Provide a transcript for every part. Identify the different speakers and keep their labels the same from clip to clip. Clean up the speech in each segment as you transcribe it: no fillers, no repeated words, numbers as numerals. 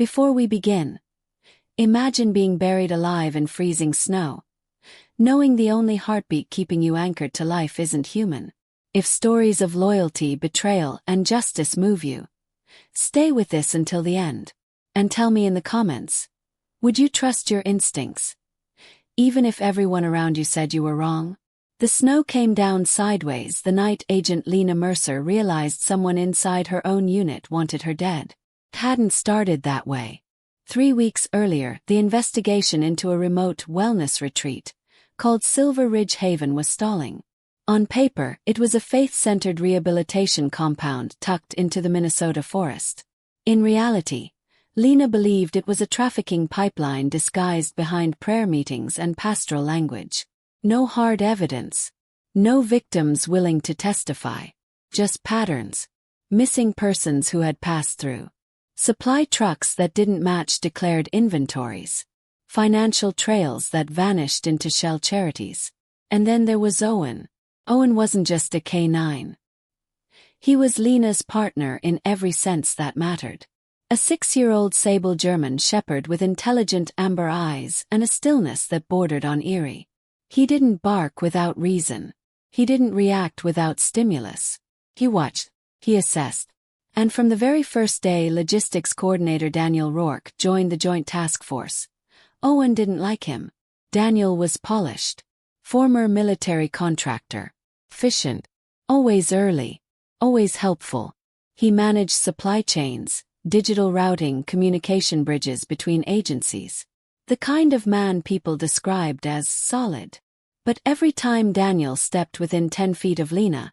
Speaker 1: Before we begin, imagine being buried alive in freezing snow, knowing the only heartbeat keeping you anchored to life isn't human. If stories of loyalty, betrayal, and justice move you, stay with this until the end. And tell me in the comments, would you trust your instincts, even if everyone around you said you were wrong? The snow came down sideways the night Agent Lena Mercer realized someone inside her own unit wanted her dead. It hadn't started that way. 3 weeks earlier, the investigation into a remote wellness retreat called Silver Ridge Haven was stalling. On paper, it was a faith-centered rehabilitation compound tucked into the Minnesota forest. In reality, Lena believed it was a trafficking pipeline disguised behind prayer meetings and pastoral language. No hard evidence. No victims willing to testify. Just patterns. Missing persons who had passed through. Supply trucks that didn't match declared inventories. Financial trails that vanished into shell charities. And then there was Owen. Owen wasn't just a K-9. He was Lena's partner in every sense that mattered. A 6-year-old sable German shepherd with intelligent amber eyes and a stillness that bordered on eerie. He didn't bark without reason. He didn't react without stimulus. He watched. He assessed. And from the very first day logistics coordinator Daniel Rourke joined the Joint Task Force, Owen didn't like him. Daniel was polished. Former military contractor. Efficient. Always early. Always helpful. He managed supply chains, digital routing, communication bridges between agencies. The kind of man people described as solid. But every time Daniel stepped within 10 feet of Lena,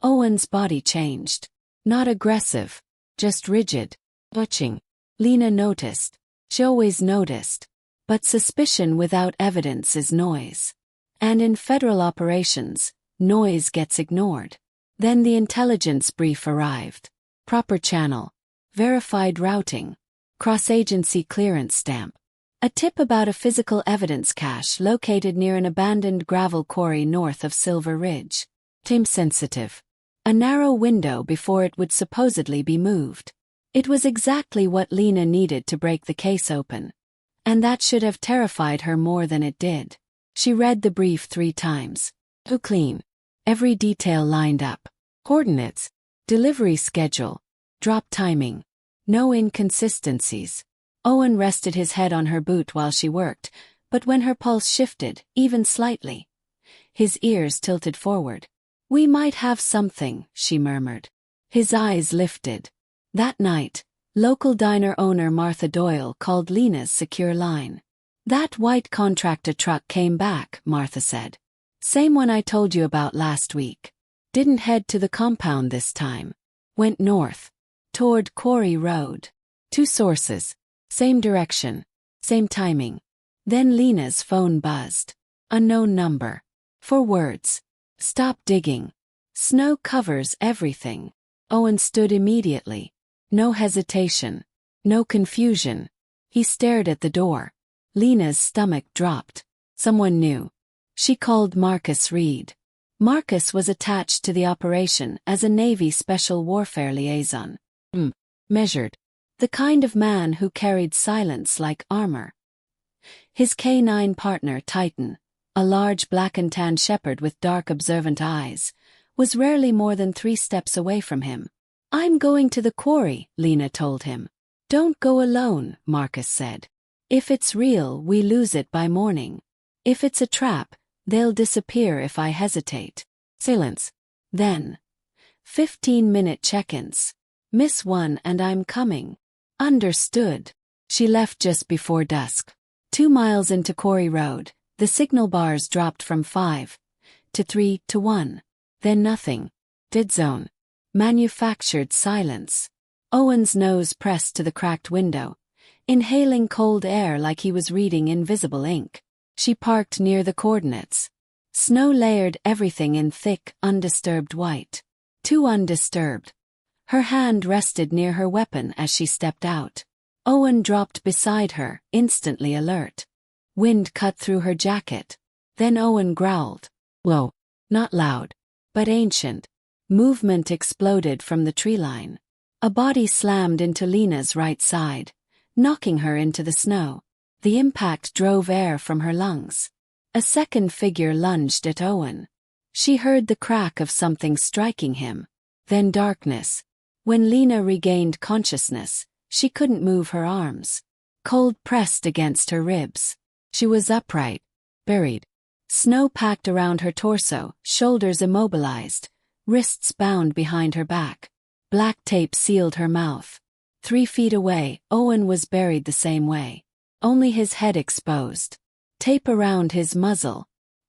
Speaker 1: Owen's body changed. Not aggressive, just rigid. Watching. Lena noticed. She always noticed. But suspicion without evidence is noise. And in federal operations, noise gets ignored. Then the intelligence brief arrived. Proper channel. Verified routing. Cross-agency clearance stamp. A tip about a physical evidence cache located near an abandoned gravel quarry north of Silver Ridge. Time-sensitive. A narrow window before it would supposedly be moved. It was exactly what Lena needed to break the case open. And that should have terrified her more than it did. She read the brief 3 times. Too clean. Every detail lined up. Coordinates. Delivery schedule. Drop timing. No inconsistencies. Owen rested his head on her boot while she worked, but when her pulse shifted, even slightly, his ears tilted forward. "We might have something," she murmured. His eyes lifted. That night, local diner owner Martha Doyle called Lena's secure line. "That white contractor truck came back," Martha said. "Same one I told you about last week. Didn't head to the compound this time. Went north. Toward Quarry Road. 2 sources. Same direction. Same timing." Then Lena's phone buzzed. Unknown number. 4 words. "Stop digging. Snow covers everything." Owen stood immediately. No hesitation. No confusion. He stared at the door. Lena's stomach dropped. Someone knew. She called Marcus Reed. Marcus was attached to the operation as a Navy Special Warfare liaison. Measured. The kind of man who carried silence like armor. His K-9 partner Titan, a large black and tan shepherd with dark observant eyes, was rarely more than 3 steps away from him. "I'm going to the quarry," Lena told him. "Don't go alone," Marcus said. "If it's real, we lose it by morning. If it's a trap, they'll disappear if I hesitate." Silence. Then 15-minute check-ins. "Miss 1 and I'm coming." "Understood." She left just before dusk. 2 miles into Quarry Road, the signal bars dropped from 5 to 3 to 1. Then nothing. Dead zone. Manufactured silence. Owen's nose pressed to the cracked window, inhaling cold air like he was reading invisible ink. She parked near the coordinates. Snow layered everything in thick, undisturbed white. Too undisturbed. Her hand rested near her weapon as she stepped out. Owen dropped beside her, instantly alert. Wind cut through her jacket. Then Owen growled. Low. Not loud. But ancient. Movement exploded from the tree line. A body slammed into Lena's right side, knocking her into the snow. The impact drove air from her lungs. A second figure lunged at Owen. She heard the crack of something striking him. Then darkness. When Lena regained consciousness, she couldn't move her arms. Cold pressed against her ribs. She was upright, buried. Snow packed around her torso, shoulders immobilized, wrists bound behind her back. Black tape sealed her mouth. 3 feet away, Owen was buried the same way. Only his head exposed. Tape around his muzzle.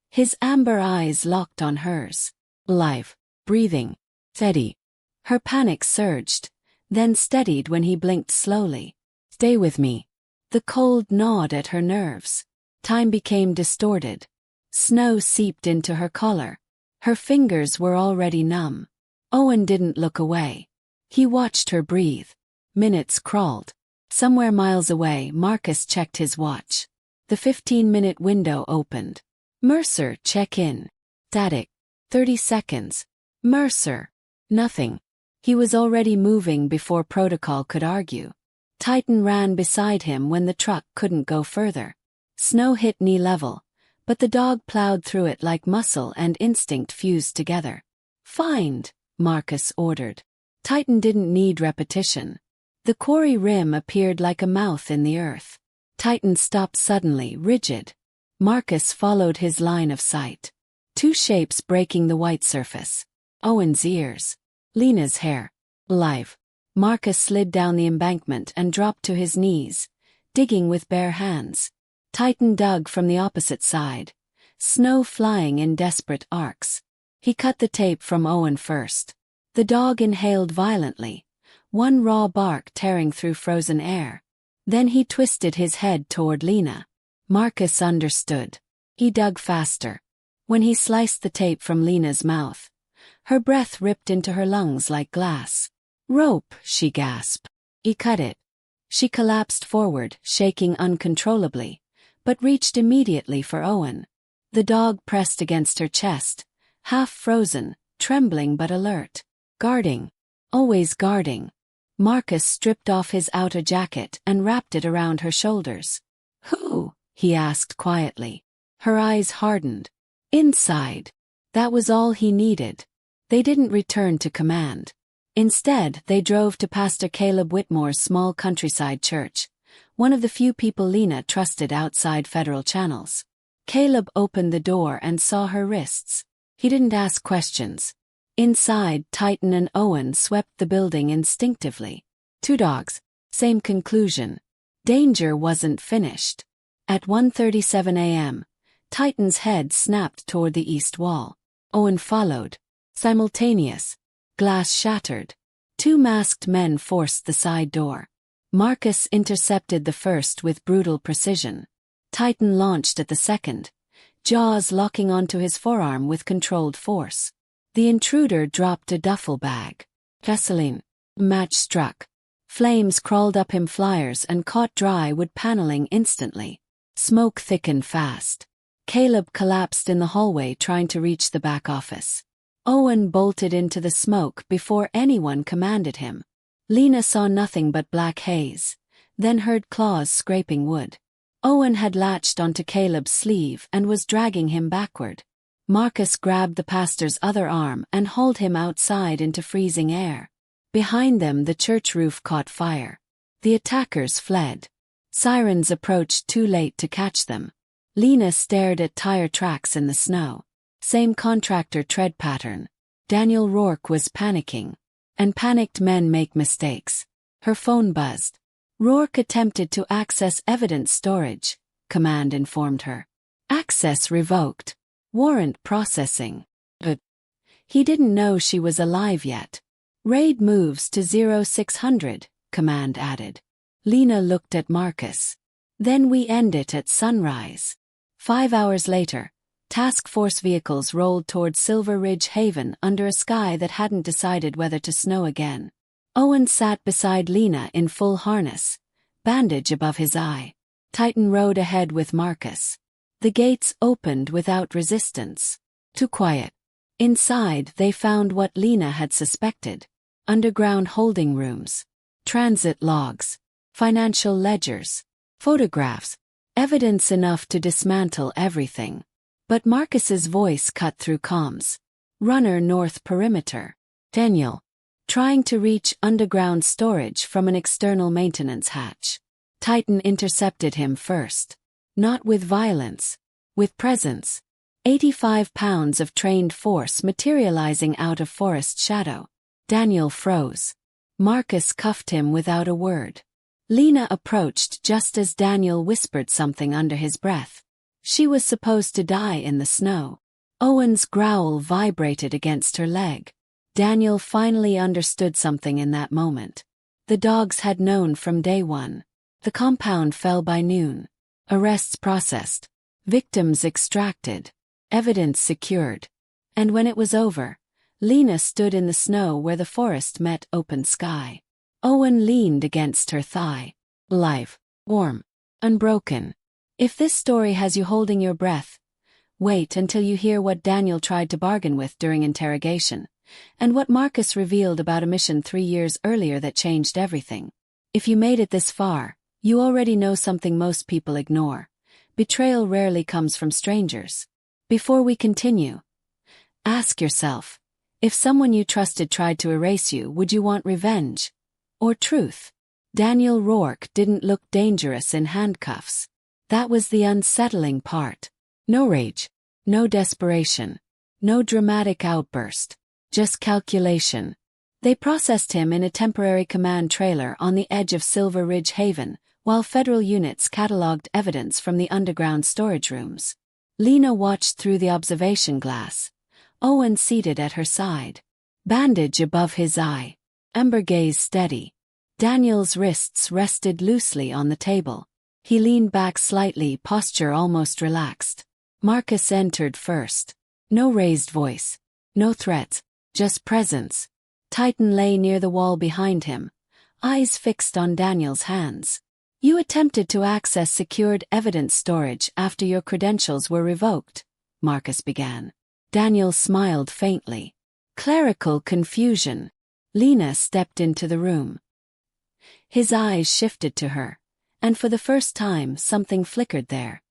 Speaker 1: His amber eyes locked on hers. Alive, breathing, steady. Her panic surged, then steadied when he blinked slowly. Stay with me. The cold gnawed at her nerves. Time became distorted. Snow seeped into her collar. Her fingers were already numb. Owen didn't look away. He watched her breathe. Minutes crawled. Somewhere miles away, Marcus checked his watch. The 15-minute window opened. Mercer, check in. Static. 30 seconds. Mercer. Nothing. He was already moving before protocol could argue. Titan ran beside him when the truck couldn't go further. Snow hit knee level, but the dog plowed through it like muscle and instinct fused together. Find, Marcus ordered. Titan didn't need repetition. The quarry rim appeared like a mouth in the earth. Titan stopped suddenly, rigid. Marcus followed his line of sight. 2 shapes breaking the white surface. Owen's ears. Lena's hair. Alive. Marcus slid down the embankment and dropped to his knees, digging with bare hands. Titan dug from the opposite side, snow flying in desperate arcs. He cut the tape from Owen first. The dog inhaled violently, one raw bark tearing through frozen air. Then he twisted his head toward Lena. Marcus understood. He dug faster. When he sliced the tape from Lena's mouth, her breath ripped into her lungs like glass. Rope, she gasped. He cut it. She collapsed forward, shaking uncontrollably, but reached immediately for Owen. The dog pressed against her chest, half frozen, trembling but alert. Guarding. Always guarding. Marcus stripped off his outer jacket and wrapped it around her shoulders. Who? He asked quietly. Her eyes hardened. Inside. That was all he needed. They didn't return to command. Instead, they drove to Pastor Caleb Whitmore's small countryside church, one of the few people Lena trusted outside federal channels. Caleb opened the door and saw her wrists. He didn't ask questions. Inside, Titan and Owen swept the building instinctively. 2 dogs. Same conclusion. Danger wasn't finished. At 1:37 a.m., Titan's head snapped toward the east wall. Owen followed. Simultaneous. Glass shattered. 2 masked men forced the side door. Marcus intercepted the first with brutal precision. Titan launched at the second, jaws locking onto his forearm with controlled force. The intruder dropped a duffel bag. Gasoline. Match struck. Flames crawled up him flyers and caught dry wood paneling instantly. Smoke thickened fast. Caleb collapsed in the hallway trying to reach the back office. Owen bolted into the smoke before anyone commanded him. Lena saw nothing but black haze, then heard claws scraping wood. Owen had latched onto Caleb's sleeve and was dragging him backward. Marcus grabbed the pastor's other arm and hauled him outside into freezing air. Behind them, the church roof caught fire. The attackers fled. Sirens approached too late to catch them. Lena stared at tire tracks in the snow. Same contractor tread pattern. Daniel Rourke was panicking. And panicked men make mistakes. Her phone buzzed. Rourke attempted to access evidence storage, command informed her. Access revoked. Warrant processing. But he didn't know she was alive yet. Raid moves to 0600, command added. Lena looked at Marcus. Then we end it at sunrise. 5 hours later, task force vehicles rolled toward Silver Ridge Haven under a sky that hadn't decided whether to snow again. Owen sat beside Lena in full harness, bandage above his eye. Titan rode ahead with Marcus. The gates opened without resistance. Too quiet. Inside, they found what Lena had suspected. Underground holding rooms. Transit logs. financial ledgers, photographs, evidence enough to dismantle everything. But Marcus's voice cut through comms. Runner north perimeter. Daniel. Trying to reach underground storage from an external maintenance hatch. Titan intercepted him first. Not with violence. With presence. 85 pounds of trained force materializing out of forest shadow. Daniel froze. Marcus cuffed him without a word. Lena approached just as Daniel whispered something under his breath. She was supposed to die in the snow. Owen's growl vibrated against her leg. Daniel finally understood something in that moment. The dogs had known from day one. The compound fell by noon. Arrests processed. Victims extracted. Evidence secured. And when it was over, Lena stood in the snow where the forest met open sky. Owen leaned against her thigh. Alive. Warm. Unbroken. If this story has you holding your breath, wait until you hear what Daniel tried to bargain with during interrogation, and what Marcus revealed about a mission 3 years earlier that changed everything. If you made it this far, you already know something most people ignore. Betrayal rarely comes from strangers. Before we continue, ask yourself, if someone you trusted tried to erase you, would you want revenge? Or truth? Daniel Rourke didn't look dangerous in handcuffs. That was the unsettling part. No rage. No desperation. No dramatic outburst. Just calculation. They processed him in a temporary command trailer on the edge of Silver Ridge Haven, while federal units catalogued evidence from the underground storage rooms. Lena watched through the observation glass. Owen seated at her side. Bandage above his eye. Ember gaze steady. Daniel's wrists rested loosely on the table. He leaned back slightly, posture almost relaxed. Marcus entered first. No raised voice. No threats. Just presence. Titan lay near the wall behind him, eyes fixed on Daniel's hands. You attempted to access secured evidence storage after your credentials were revoked, Marcus began. Daniel smiled faintly. Clerical confusion. Lena stepped into the room. His eyes shifted to her, and for the first time something flickered there.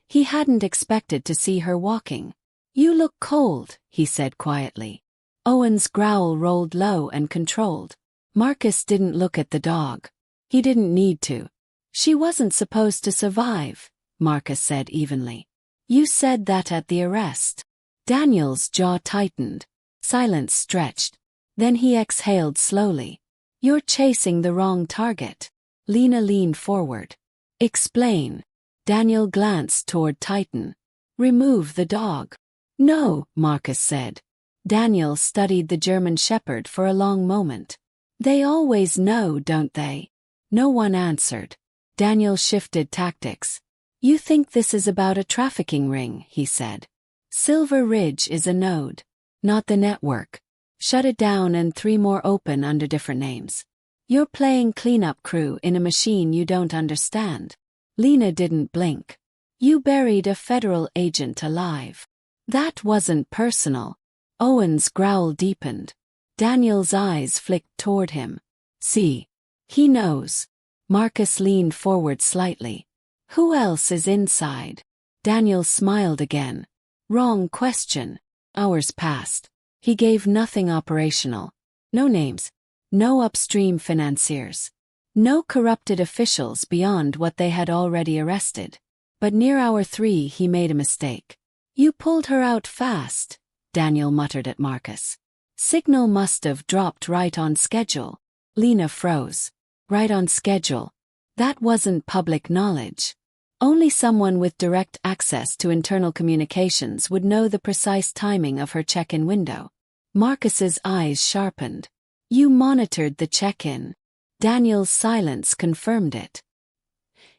Speaker 1: He hadn't expected to see her walking. You look cold, he said quietly. Owen's growl rolled low and controlled. Marcus didn't look at the dog. He didn't need to. She wasn't supposed to survive, Marcus said evenly. You said that at the arrest. Daniel's jaw tightened. Silence stretched. Then he exhaled slowly. You're chasing the wrong target. Lena leaned forward. Explain. Daniel glanced toward Titan. Remove the dog. No, Marcus said. Daniel studied the German Shepherd for a long moment. They always know, don't they? No one answered. Daniel shifted tactics. You think this is about a trafficking ring, he said. Silver Ridge is a node, not the network. Shut it down and 3 more open under different names. You're playing cleanup crew in a machine you don't understand. Lena didn't blink. You buried a federal agent alive. That wasn't personal. Owen's growl deepened. Daniel's eyes flicked toward him. See. He knows. Marcus leaned forward slightly. Who else is inside? Daniel smiled again. Wrong question. Hours passed. He gave nothing operational. No names. No upstream financiers. No corrupted officials beyond what they had already arrested. But near hour 3 he made a mistake. You pulled her out fast, Daniel muttered at Marcus. Signal must have dropped right on schedule. Lena froze. Right on schedule. That wasn't public knowledge. Only someone with direct access to internal communications would know the precise timing of her check-in window. Marcus's eyes sharpened. You monitored the check-in. Daniel's silence confirmed it.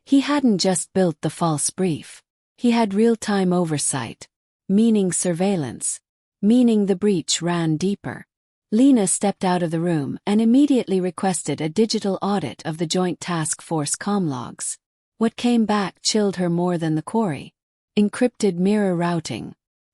Speaker 1: He hadn't just built the false brief. He had real-time oversight. Meaning surveillance. Meaning the breach ran deeper. Lena stepped out of the room and immediately requested a digital audit of the Joint Task Force comm logs. What came back chilled her more than the quarry. Encrypted mirror routing.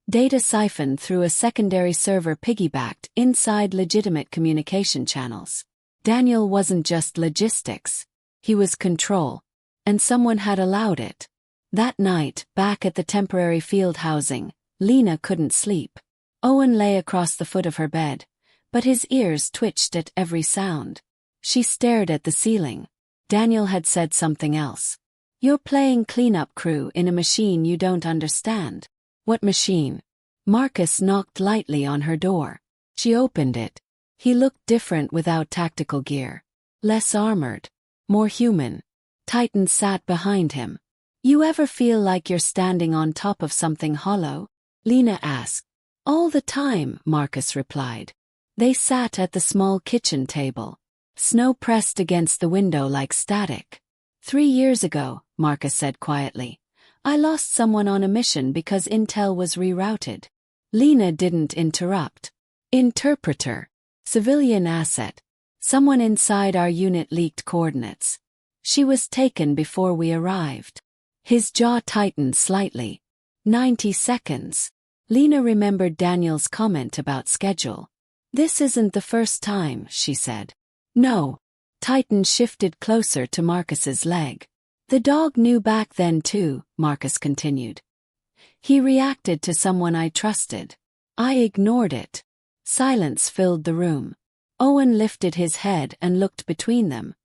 Speaker 1: Data siphoned through a secondary server piggybacked inside legitimate communication channels. Daniel wasn't just logistics. He was control. And someone had allowed it. That night, back at the temporary field housing, Lena couldn't sleep. Owen lay across the foot of her bed, but his ears twitched at every sound. She stared at the ceiling. Daniel had said something else. "You're playing cleanup crew in a machine you don't understand." "What machine?" Marcus knocked lightly on her door. She opened it. He looked different without tactical gear. Less armored. More human. Titan sat behind him. "You ever feel like you're standing on top of something hollow?" Lena asked. "All the time," Marcus replied. They sat at the small kitchen table. Snow pressed against the window like static. 3 years ago," Marcus said quietly, "I lost someone on a mission because intel was rerouted." Lena didn't interrupt. "Interpreter. Civilian asset. Someone inside our unit leaked coordinates. She was taken before we arrived." His jaw tightened slightly. 90 seconds. Lena remembered Daniel's comment about schedule. "This isn't the first time," she said. "No." Titan shifted closer to Marcus's leg. "The dog knew back then too," Marcus continued. "He reacted to someone I trusted. I ignored it." Silence filled the room. Owen lifted his head and looked between them.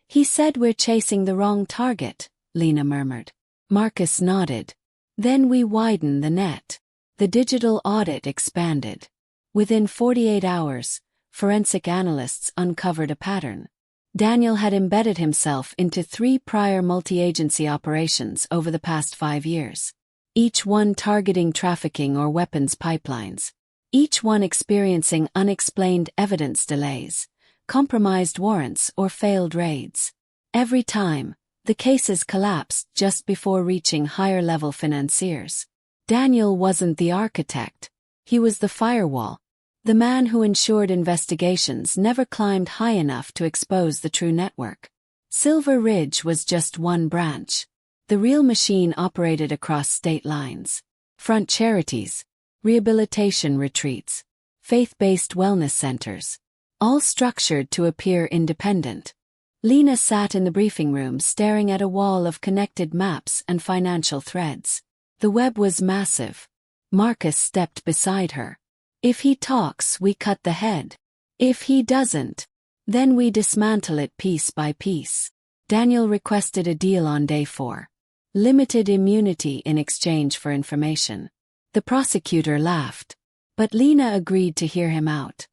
Speaker 1: "He said we're chasing the wrong target," Lena murmured. Marcus nodded. "Then we widen the net." The digital audit expanded. Within 48 hours, forensic analysts uncovered a pattern. Daniel had embedded himself into 3 prior multi-agency operations over the past 5 years. Each one targeting trafficking or weapons pipelines. Each one experiencing unexplained evidence delays, compromised warrants or failed raids. Every time, the cases collapsed just before reaching higher-level financiers. Daniel wasn't the architect. He was the firewall. The man who ensured investigations never climbed high enough to expose the true network. Silver Ridge was just one branch. The real machine operated across state lines. Front charities, rehabilitation retreats, faith-based wellness centers, all structured to appear independent. Lena sat in the briefing room staring at a wall of connected maps and financial threads. The web was massive. Marcus stepped beside her. "If he talks, we cut the head. If he doesn't, then we dismantle it piece by piece." Daniel requested a deal on day 4. Limited immunity in exchange for information. The prosecutor laughed. But Lena agreed to hear him out.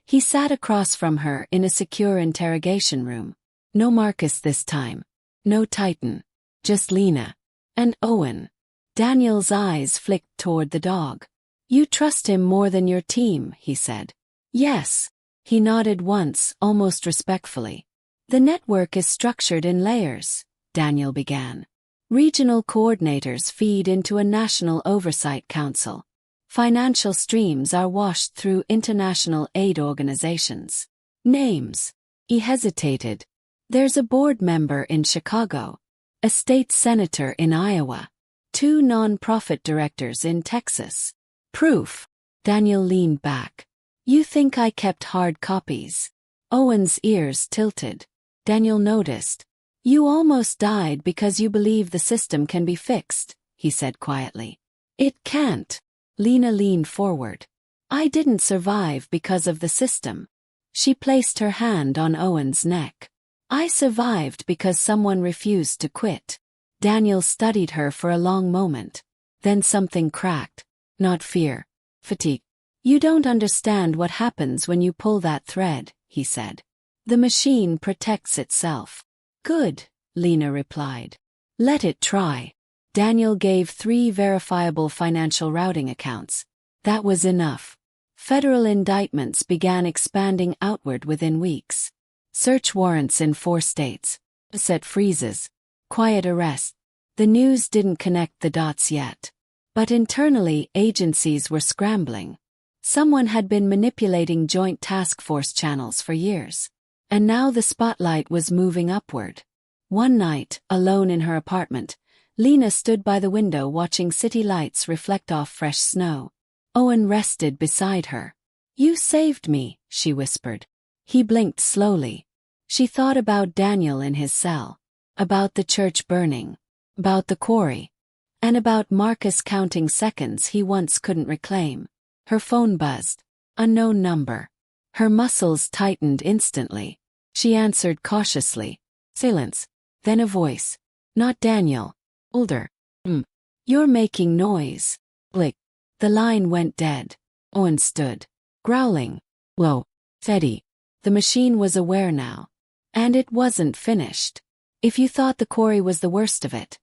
Speaker 1: He sat across from her in a secure interrogation room. No Marcus this time. No Titan. Just Lena. And Owen. Daniel's eyes flicked toward the dog. "You trust him more than your team," he said. "Yes." He nodded once, almost respectfully. "The network is structured in layers," Daniel began. "Regional coordinators feed into a national oversight council. Financial streams are washed through international aid organizations. Names." He hesitated. "There's a board member in Chicago. A state senator in Iowa. 2 non-profit directors in Texas. Proof." Daniel leaned back. "You think I kept hard copies?" Owen's ears tilted. Daniel noticed. "You almost died because you believe the system can be fixed," he said quietly. "It can't." Lena leaned forward. "I didn't survive because of the system." She placed her hand on Owen's neck. "I survived because someone refused to quit." Daniel studied her for a long moment. Then something cracked. "Not fear. Fatigue. You don't understand what happens when you pull that thread," he said. "The machine protects itself." "Good," Lena replied. "Let it try." Daniel gave 3 verifiable financial routing accounts. That was enough. Federal indictments began expanding outward within weeks. Search warrants in 4 states. Asset freezes. Quiet arrest. The news didn't connect the dots yet. But internally, agencies were scrambling. Someone had been manipulating joint task force channels for years. And now the spotlight was moving upward. One night, alone in her apartment, Lena stood by the window watching city lights reflect off fresh snow. Owen rested beside her. "You saved me," she whispered. He blinked slowly. She thought about Daniel in his cell, about the church burning, about the quarry, and about Marcus counting seconds he once couldn't reclaim. Her phone buzzed. Unknown number. Her muscles tightened instantly. She answered cautiously. Silence. Then a voice. Not Daniel. Older. You're making noise. Blick. The line went dead. Owen stood, growling. Whoa. Fetty. The machine was aware now. And it wasn't finished. If you thought the quarry was the worst of it,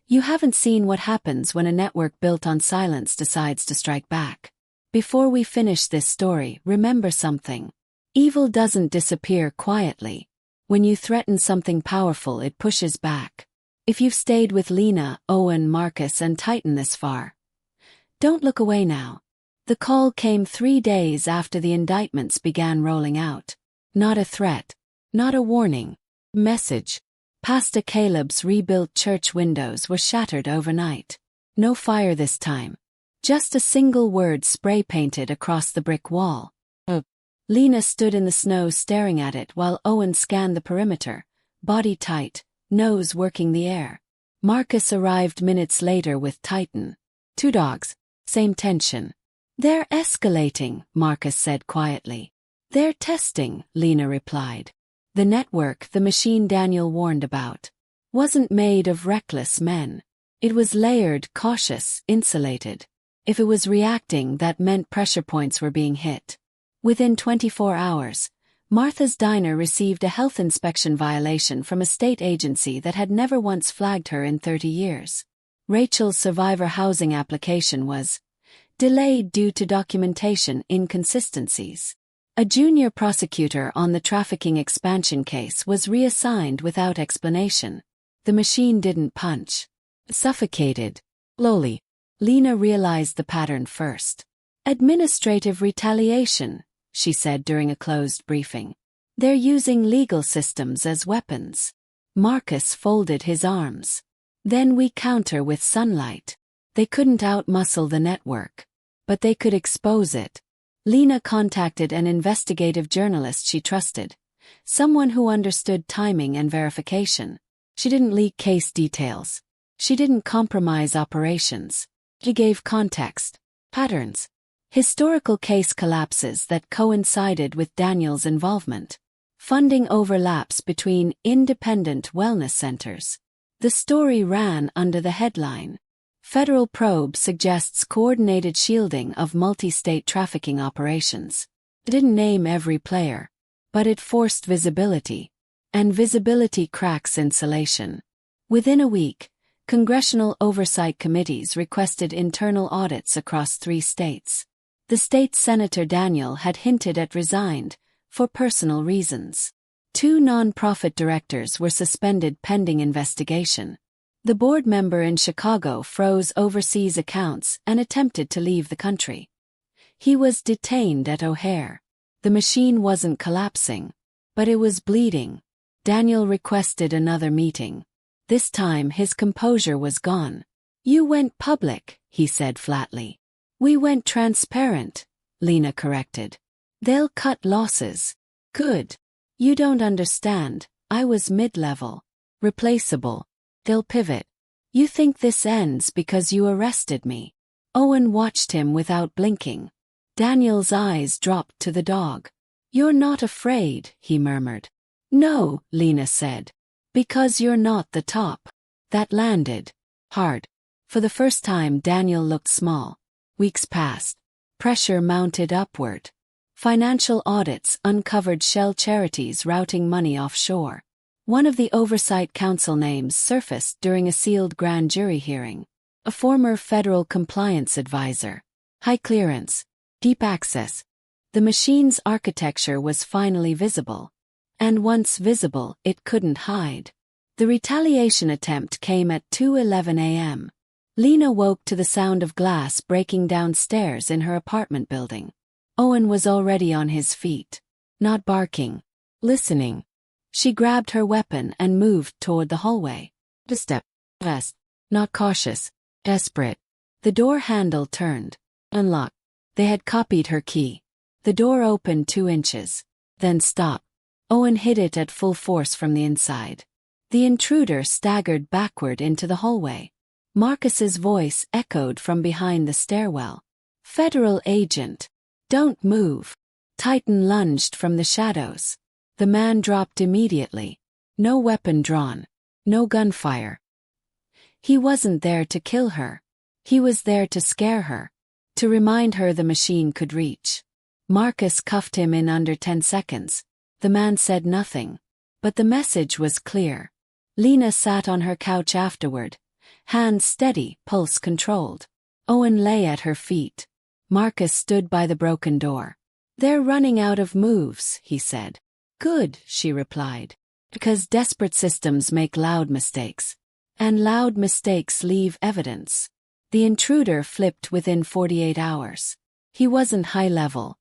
Speaker 1: you haven't seen what happens when a network built on silence decides to strike back. Before we finish this story, remember something. Evil doesn't disappear quietly. When you threaten something powerful, it pushes back. If you've stayed with Lena, Owen, Marcus, and Titan this far, don't look away now. The call came 3 days after the indictments began rolling out. Not a threat. Not a warning. Message. Pastor Caleb's rebuilt church windows were shattered overnight. No fire this time. Just a single word spray-painted across the brick wall. Lena stood in the snow staring at it while Owen scanned the perimeter, body tight, nose working the air. Marcus arrived minutes later with Titan. 2 dogs. Same tension. They're escalating, Marcus said quietly. They're testing, Lena replied. The network, the machine Daniel warned about, wasn't made of reckless men. It was layered, cautious, insulated. If it was reacting, that meant pressure points were being hit. Within 24 hours, Martha's Diner received a health inspection violation from a state agency that had never once flagged her in 30 years. Rachel's survivor housing application was delayed due to documentation inconsistencies. A junior prosecutor on the trafficking expansion case was reassigned without explanation. The machine didn't punch. Suffocated. Slowly. Lena realized the pattern first. Administrative retaliation, she said during a closed briefing. They're using legal systems as weapons. Marcus folded his arms. Then we counter with sunlight. They couldn't outmuscle the network, but they could expose it. Lena contacted an investigative journalist she trusted, someone who understood timing and verification. She didn't leak case details. She didn't compromise operations. She gave context, patterns, historical case collapses that coincided with Daniel's involvement, funding overlaps between independent wellness centers. The story ran under the headline, Federal Probe Suggests Coordinated Shielding of Multi-State Trafficking Operations. It didn't name every player, but it forced visibility, and visibility cracks insulation. Within a week, congressional oversight committees requested internal audits across 3 states. The state Senator Daniel had hinted at resigned, for personal reasons. 2 nonprofit directors were suspended pending investigation. The board member in Chicago froze overseas accounts and attempted to leave the country. He was detained at O'Hare. The machine wasn't collapsing, but it was bleeding. Daniel requested another meeting. This time his composure was gone. You went public, he said flatly. We went transparent, Lena corrected. They'll cut losses. Good. You don't understand, I was mid-level. Replaceable. They'll pivot. You think this ends because you arrested me. Owen watched him without blinking. Daniel's eyes dropped to the dog. You're not afraid, he murmured. No, Lena said. Because you're not the top. That landed hard. For the first time Daniel looked small. Weeks passed. Pressure mounted upward. Financial audits uncovered shell charities routing money offshore. One of the Oversight Council names surfaced during a sealed grand jury hearing. A former federal compliance advisor. High clearance. Deep access. The machine's architecture was finally visible. And once visible, it couldn't hide. The retaliation attempt came at 2:11 a.m. Lena woke to the sound of glass breaking downstairs in her apartment building. Owen was already on his feet. Not barking. Listening. She grabbed her weapon and moved toward the hallway. A step. West. Not cautious. Desperate. The door handle turned. Unlocked. They had copied her key. The door opened 2 inches. Then stopped. Owen hit it at full force from the inside. The intruder staggered backward into the hallway. Marcus's voice echoed from behind the stairwell. "Federal agent! Don't move!" Titan lunged from the shadows. The man dropped immediately. No weapon drawn. No gunfire. He wasn't there to kill her. He was there to scare her. To remind her the machine could reach. Marcus cuffed him in under 10 seconds. The man said nothing. But the message was clear. Lena sat on her couch afterward. Hands steady, pulse controlled. Owen lay at her feet. Marcus stood by the broken door. "They're running out of moves," he said. "Good," she replied. "Because desperate systems make loud mistakes. And loud mistakes leave evidence." The intruder flipped within 48 hours. He wasn't high level.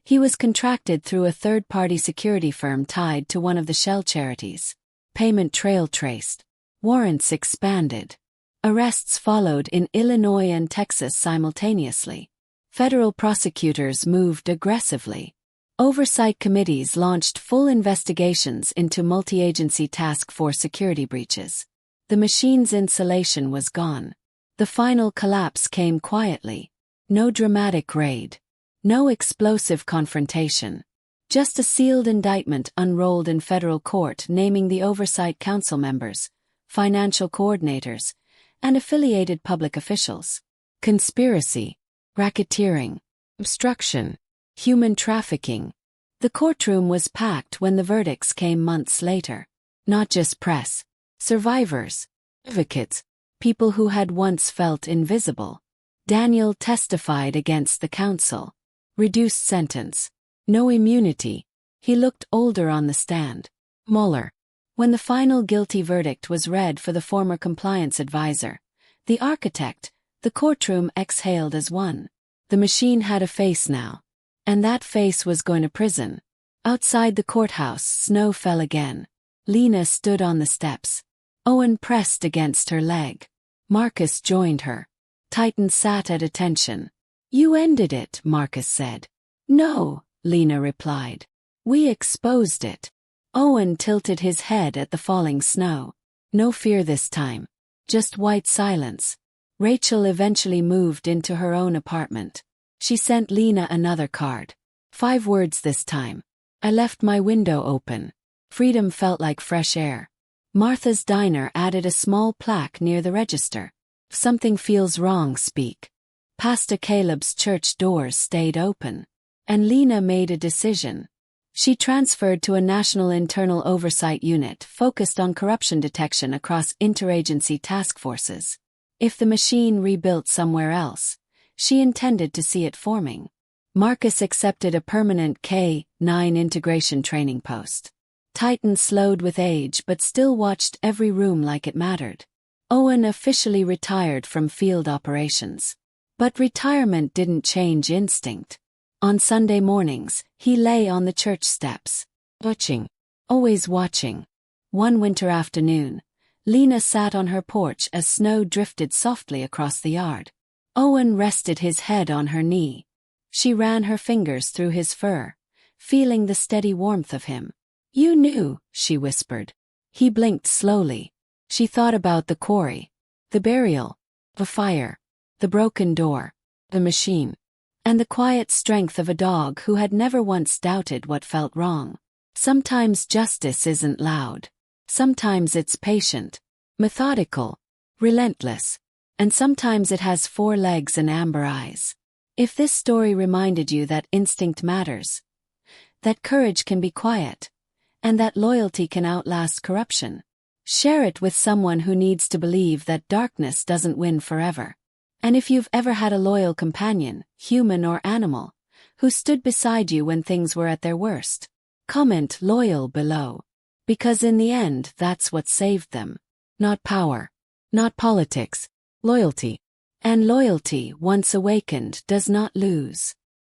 Speaker 1: He was contracted through a third-party security firm tied to one of the shell charities. Payment trail traced. Warrants expanded. Arrests followed in Illinois and Texas simultaneously. Federal prosecutors moved aggressively. Oversight committees launched full investigations into multi-agency task force security breaches. The machine's insulation was gone. The final collapse came quietly. No dramatic raid. No explosive confrontation. Just a sealed indictment unrolled in federal court naming the Oversight Council members, financial coordinators, and affiliated public officials. Conspiracy, racketeering, obstruction, human trafficking. The courtroom was packed when the verdicts came months later. Not just press. Survivors, advocates, people who had once felt invisible. Daniel testified against the council. Reduced sentence. No immunity. He looked older on the stand. Mueller. When the final guilty verdict was read for the former compliance advisor, the architect, the courtroom exhaled as one. The machine had a face now. And that face was going to prison. Outside the courthouse, snow fell again. Lena stood on the steps. Owen pressed against her leg. Marcus joined her. Titan sat at attention. "You ended it," Marcus said. "No," Lena replied. "We exposed it." Owen tilted his head at the falling snow. No fear this time. Just white silence. Rachel eventually moved into her own apartment. She sent Lena another card. 5 words this time. "I left my window open." Freedom felt like fresh air. Martha's Diner added a small plaque near the register. "If something feels wrong, speak." Pastor Caleb's church doors stayed open. And Lena made a decision. She transferred to a national internal oversight unit focused on corruption detection across interagency task forces. If the machine rebuilt somewhere else, she intended to see it forming. Marcus accepted a permanent K-9 integration training post. Titan slowed with age but still watched every room like it mattered. Owen officially retired from field operations. But retirement didn't change instinct. On Sunday mornings, he lay on the church steps. Watching. Always watching. One winter afternoon, Lena sat on her porch as snow drifted softly across the yard. Owen rested his head on her knee. She ran her fingers through his fur, feeling the steady warmth of him. "You knew," she whispered. He blinked slowly. She thought about the quarry, the burial, the fire, the broken door, the machine, and the quiet strength of a dog who had never once doubted what felt wrong. Sometimes justice isn't loud. Sometimes it's patient, methodical, relentless, and sometimes it has 4 legs and amber eyes. If this story reminded you that instinct matters, that courage can be quiet, and that loyalty can outlast corruption, share it with someone who needs to believe that darkness doesn't win forever. And if you've ever had a loyal companion, human or animal, who stood beside you when things were at their worst, comment "loyal" below. Because in the end, that's what saved them. Not power. Not politics. Loyalty. And loyalty, once awakened, does not lose.